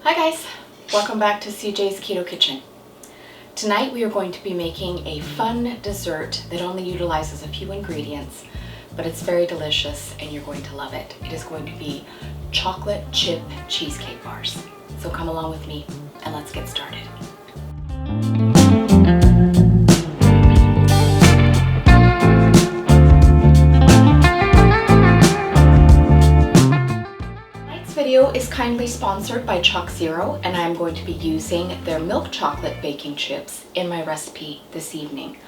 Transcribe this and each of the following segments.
Hi guys, welcome back to CJ's Keto Kitchen. Tonight we are going to be making a fun dessert that only utilizes a few ingredients, but it's very delicious and you're going to love it. It is going to be chocolate chip cheesecake bars. So come along with me and let's get started. Video is kindly sponsored by Chalk Zero, and I'm going to be using their milk chocolate baking chips in my recipe this evening.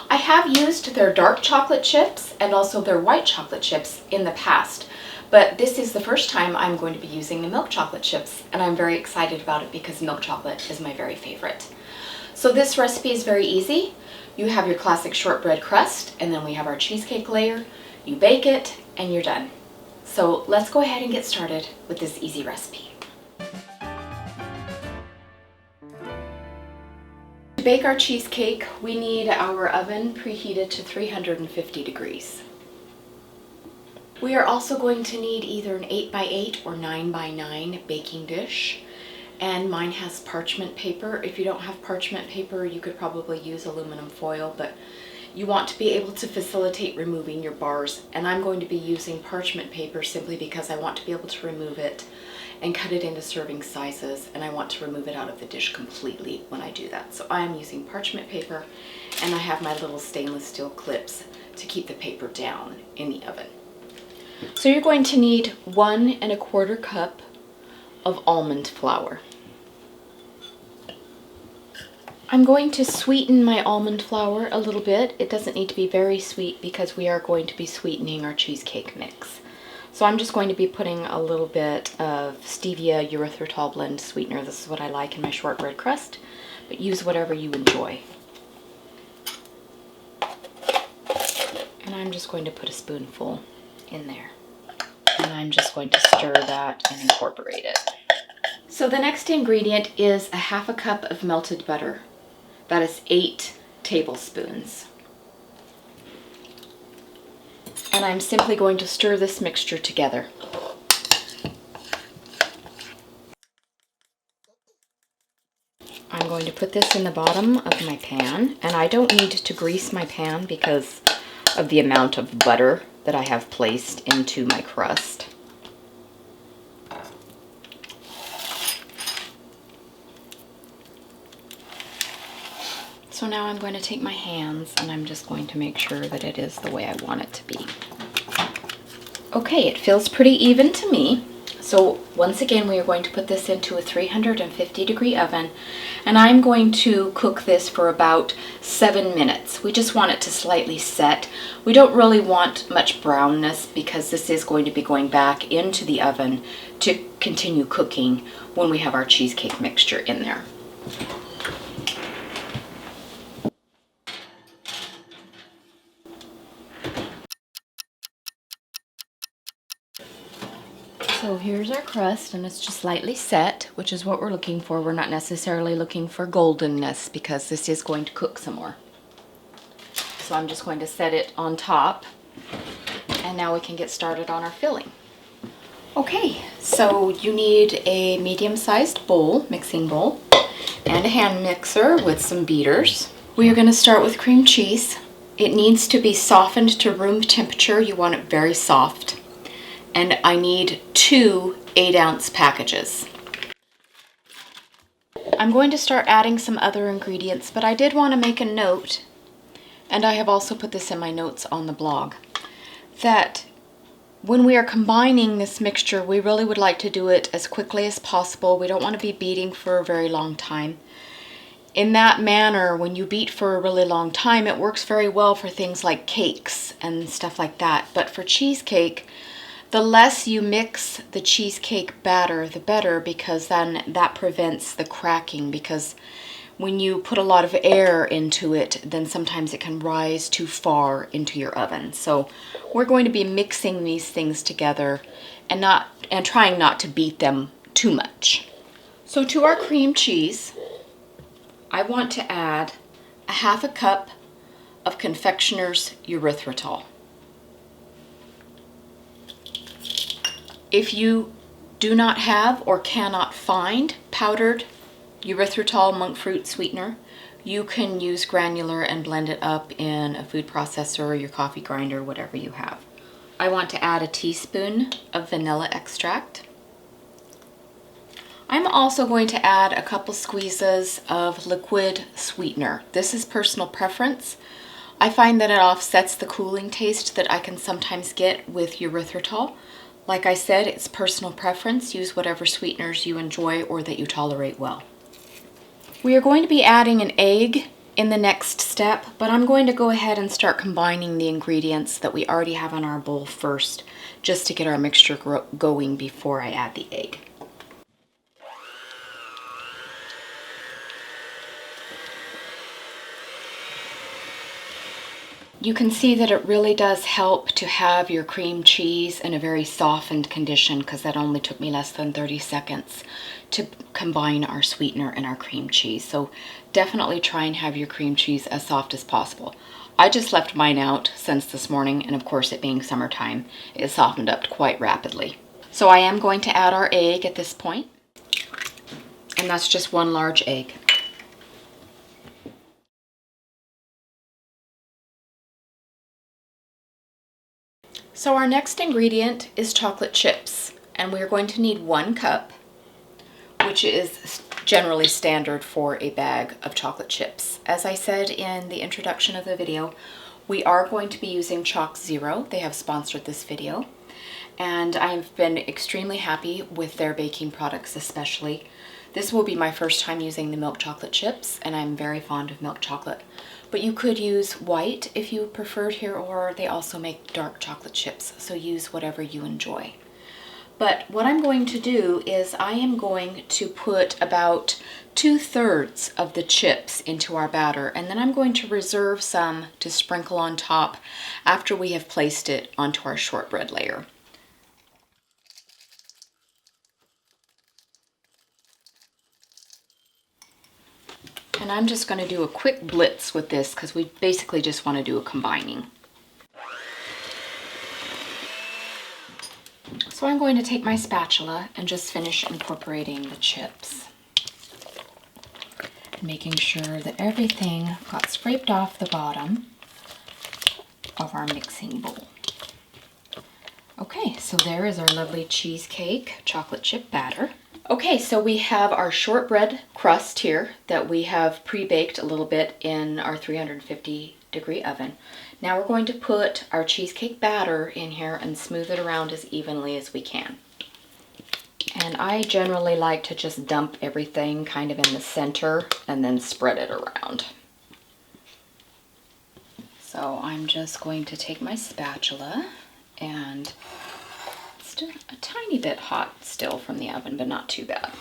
I have used their dark chocolate chips and also their white chocolate chips in the past, but this is the first time I'm going to be using the milk chocolate chips, and I'm very excited about it because milk chocolate is my very favorite. So this recipe is very easy. You have your classic shortbread crust, and then we have our cheesecake layer. You bake it, and you're done. So let's go ahead and get started with this easy recipe. To bake our cheesecake, we need our oven preheated to 350 degrees. We are also going to need either an 8x8 or 9x9 baking dish, and mine has parchment paper. If you don't have parchment paper, you could probably use aluminum foil, but you want to be able to facilitate removing your bars, and I'm going to be using parchment paper simply because I want to be able to remove it and cut it into serving sizes, and I want to remove it out of the dish completely when I do that. So I am using parchment paper, and I have my little stainless steel clips to keep the paper down in the oven. So you're going to need 1 1/4 cup of almond flour. I'm going to sweeten my almond flour a little bit. It doesn't need to be very sweet because we are going to be sweetening our cheesecake mix. So I'm just going to be putting a little bit of stevia erythritol blend sweetener. This is what I like in my shortbread crust, but use whatever you enjoy. And I'm just going to put a spoonful in there. And I'm just going to stir that and incorporate it. So the next ingredient is a 1/2 cup of melted butter. That is 8 tablespoons. And I'm simply going to stir this mixture together. I'm going to put this in the bottom of my pan, and I don't need to grease my pan because of the amount of butter that I have placed into my crust. So now I'm going to take my hands and I'm just going to make sure that it is the way I want it to be. Okay, it feels pretty even to me. So once again, we are going to put this into a 350 degree oven, and I'm going to cook this for about 7 minutes. We just want it to slightly set. We don't really want much brownness because this is going to be going back into the oven to continue cooking when we have our cheesecake mixture in there. So here's our crust, and it's just slightly set, which is what we're looking for. We're not necessarily looking for goldenness because this is going to cook some more. So I'm just going to set it on top, and now we can get started on our filling. Okay, so you need a medium-sized bowl, mixing bowl, and a hand mixer with some beaters. We are going to start with cream cheese. It needs to be softened to room temperature. You want it very soft. And I need 2 8-ounce packages. I'm going to start adding some other ingredients, but I did want to make a note, and I have also put this in my notes on the blog, that when we are combining this mixture, we really would like to do it as quickly as possible. We don't want to be beating for a very long time. In that manner, when you beat for a really long time, it works very well for things like cakes and stuff like that. But for cheesecake, the less you mix the cheesecake batter, the better, because then that prevents the cracking, because when you put a lot of air into it, then sometimes it can rise too far into your oven. So we're going to be mixing these things together and trying not to beat them too much. So to our cream cheese, I want to add a 1/2 cup of confectioner's erythritol. If you do not have or cannot find powdered erythritol monk fruit sweetener, you can use granular and blend it up in a food processor or your coffee grinder, whatever you have. I want to add a teaspoon of vanilla extract. I'm also going to add a couple squeezes of liquid sweetener. This is personal preference. I find that it offsets the cooling taste that I can sometimes get with erythritol. Like I said, it's personal preference. Use whatever sweeteners you enjoy or that you tolerate well. We are going to be adding an egg in the next step, but I'm going to go ahead and start combining the ingredients that we already have in our bowl first, just to get our mixture going before I add the egg. You can see that it really does help to have your cream cheese in a very softened condition, because that only took me less than 30 seconds to combine our sweetener and our cream cheese. So definitely try and have your cream cheese as soft as possible. I just left mine out since this morning, and of course it being summertime, it softened up quite rapidly. So I am going to add our egg at this point, and that's just one large egg. So our next ingredient is chocolate chips, and we're going to need 1 cup, which is generally standard for a bag of chocolate chips. As I said in the introduction of the video, we are going to be using Chalk Zero. They have sponsored this video, and I've been extremely happy with their baking products especially. This will be my first time using the milk chocolate chips, and I'm very fond of milk chocolate. But you could use white if you preferred here, or they also make dark chocolate chips, so use whatever you enjoy. But what I'm going to do is I am going to put about 2/3 of the chips into our batter, and then I'm going to reserve some to sprinkle on top after we have placed it onto our shortbread layer. And I'm just going to do a quick blitz with this because we basically just want to do a combining. So I'm going to take my spatula and just finish incorporating the chips, making sure that everything got scraped off the bottom of our mixing bowl. Okay, so there is our lovely cheesecake chocolate chip batter. Okay, so we have our shortbread crust here that we have pre-baked a little bit in our 350-degree oven. Now we're going to put our cheesecake batter in here and smooth it around as evenly as we can. And I generally like to just dump everything kind of in the center and then spread it around. So I'm just going to take my spatula, and it's a tiny bit hot still from the oven, but not too bad.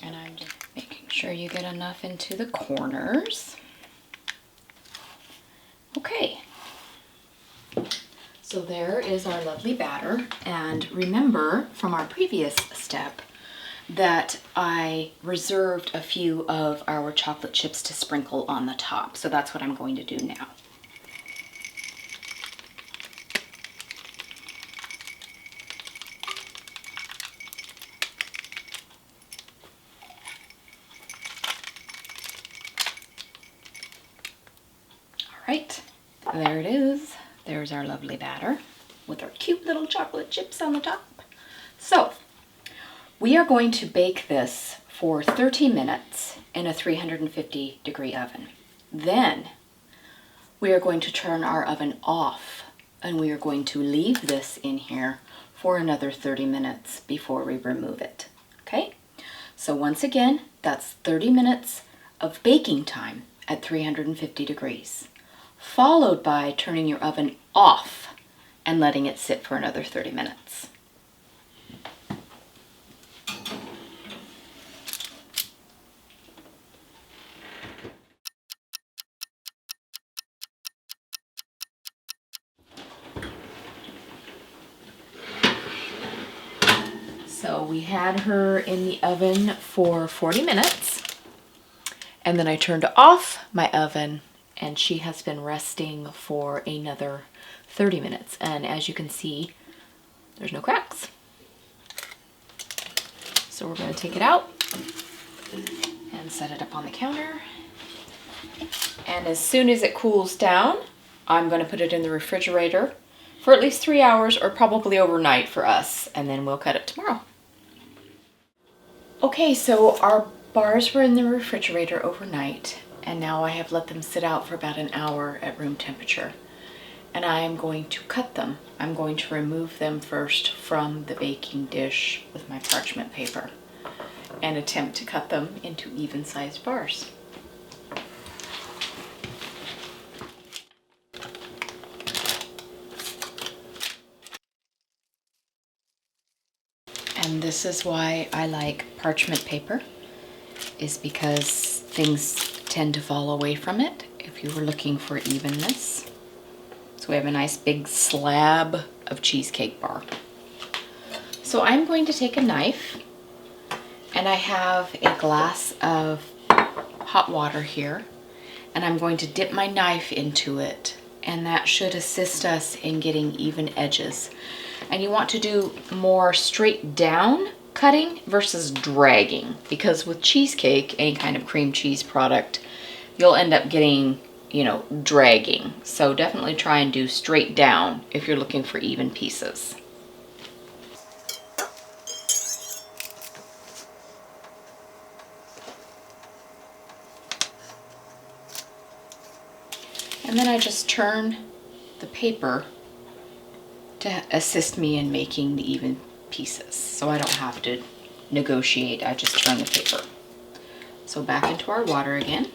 And I'm just making sure you get enough into the corners. Okay. So there is our lovely batter, and remember from our previous step that I reserved a few of our chocolate chips to sprinkle on the top, so that's what I'm going to do now. All right, there it is. There's our lovely batter with our cute little chocolate chips on the top. So we are going to bake this for 30 minutes in a 350-degree oven. Then we are going to turn our oven off, and we are going to leave this in here for another 30 minutes before we remove it. Okay? So once again, that's 30 minutes of baking time at 350 degrees, followed by turning your oven off and letting it sit for another 30 minutes. So we had her in the oven for 40 minutes, and then I turned off my oven, and she has been resting for another 30 minutes. And as you can see, there's no cracks. So we're going to take it out and set it up on the counter. And as soon as it cools down, I'm going to put it in the refrigerator for at least 3 hours, or probably overnight for us, and then we'll cut it tomorrow. Okay, so our bars were in the refrigerator overnight, and now I have let them sit out for about an hour at room temperature. And I am going to cut them. I'm going to remove them first from the baking dish with my parchment paper and attempt to cut them into even-sized bars. And this is why I like parchment paper, is because things tend to fall away from it if you were looking for evenness. So we have a nice big slab of cheesecake bar. So I'm going to take a knife, and I have a glass of hot water here, and I'm going to dip my knife into it, and that should assist us in getting even edges. And you want to do more straight down cutting versus dragging, because with cheesecake, any kind of cream cheese product, you'll end up getting, you know, dragging. So definitely try and do straight down if you're looking for even pieces. And then I just turn the paper to assist me in making the even pieces, so I don't have to negotiate. I just turn the paper. So back into our water again.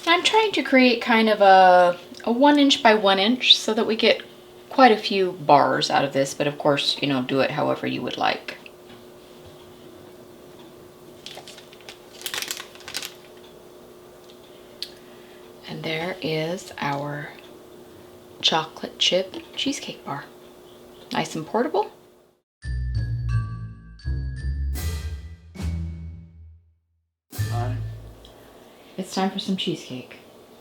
And I'm trying to create kind of a 1 inch by 1 inch so that we get quite a few bars out of this, but of course, you know, do it however you would like. And there is our chocolate chip cheesecake bar. Nice and portable. Alright. It's time for some cheesecake.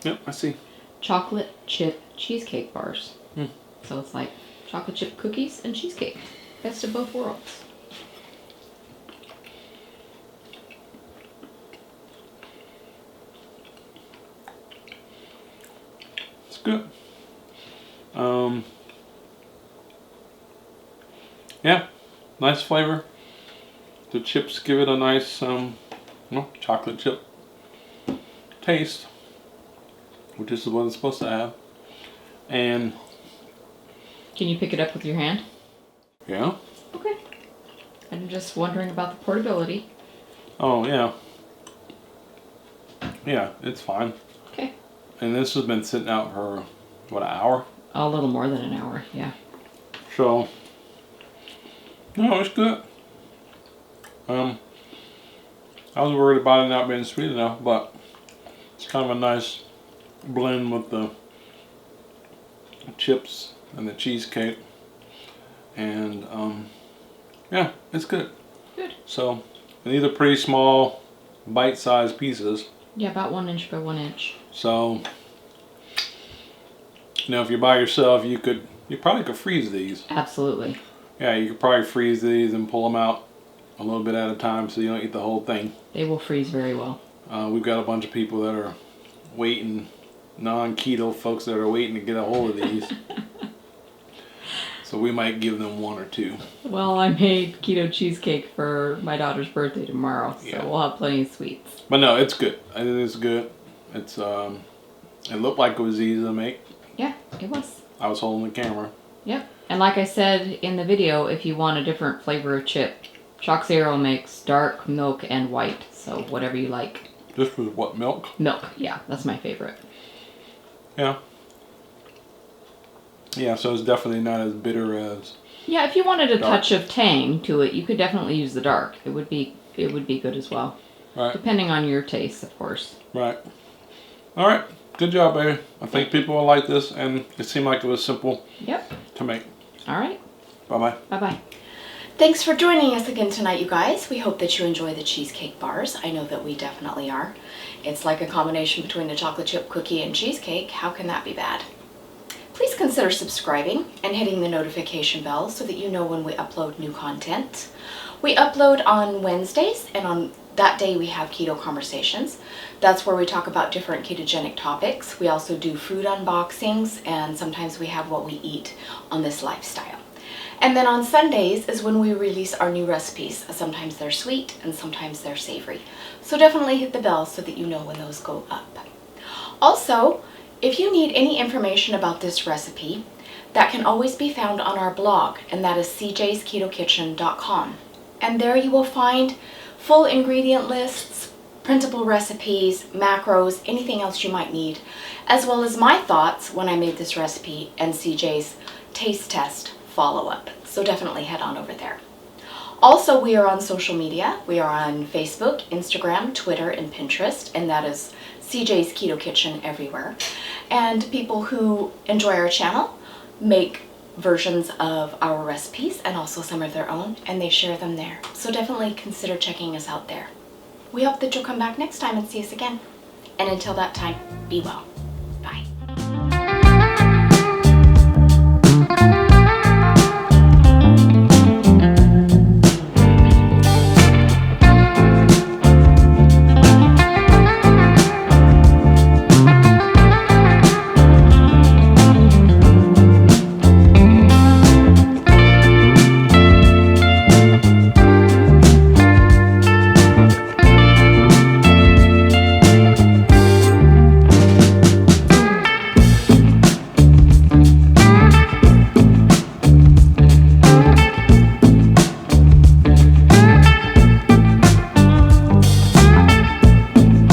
Yep, I see. Chocolate chip cheesecake bars. So it's like chocolate chip cookies and cheesecake. Best of both worlds. It's good. Yeah, nice flavor. The chips give it a nice, chocolate chip taste, which is what it's supposed to have. And Can you pick it up with your hand? yeah. Okay. I'm just wondering about the portability. Oh yeah. Yeah, it's fine. Okay. And this has been sitting out for what, an hour? A little more than an hour, yeah. So no, it's good. I was worried about it not being sweet enough, but it's kind of a nice blend with the chips and the cheesecake, and yeah, it's good. Good. So, and these are pretty small, bite-sized pieces. Yeah, about 1 inch by 1 inch. So, you know, if you're by yourself, you probably could freeze these. Absolutely. Yeah, you could probably freeze these and pull them out a little bit at a time so you don't eat the whole thing. They will freeze very well. We've got a bunch of people that are waiting, non-keto folks that are waiting to get a hold of these. So we might give them 1 or 2. Well, I made keto cheesecake for my daughter's birthday tomorrow, so Yeah. we'll have plenty of sweets. But no, it's good. I think it's good. It's it looked like it was easy to make. Yeah, it was. I was holding the camera. Yep. And like I said in the video, if you want a different flavor of chip, Chalk Zero makes dark, milk, and white. So whatever you like. This was what, milk? Milk, yeah, that's my favorite. Yeah. Yeah, so it's definitely not as bitter as... Yeah, if you wanted a dark. touch of tang to it, you could definitely use the dark. It would be good as well. Right. Depending on your taste, of course. Right. All right. Good job, baby. I think people will like this, and it seemed like it was simple Yep. to make. All right. Bye-bye. Bye-bye. Thanks for joining us again tonight, you guys. We hope that you enjoy the cheesecake bars. I know that we definitely are. It's like a combination between a chocolate chip cookie and cheesecake. How can that be bad? please consider subscribing and hitting the notification bell so that you know when we upload new content. We upload on Wednesdays, and on that day we have Keto Conversations. That's where we talk about different ketogenic topics. We also do food unboxings, and sometimes we have what we eat on this lifestyle. And then on Sundays is when we release our new recipes. Sometimes they're sweet and sometimes they're savory. So definitely hit the bell so that you know when those go up. Also, if you need any information about this recipe, that can always be found on our blog, and that is CJsKetoKitchen.com. And there you will find full ingredient lists, printable recipes, macros, anything else you might need, as well as my thoughts when I made this recipe and CJ's taste test follow-up. So definitely head on over there. Also, we are on social media. We are on Facebook, Instagram, Twitter, and Pinterest, and that is CJ's Keto Kitchen everywhere. And people who enjoy our channel make versions of our recipes and also some of their own, and they share them there. So definitely consider checking us out there. We hope that you'll come back next time and see us again. And until that time, be well.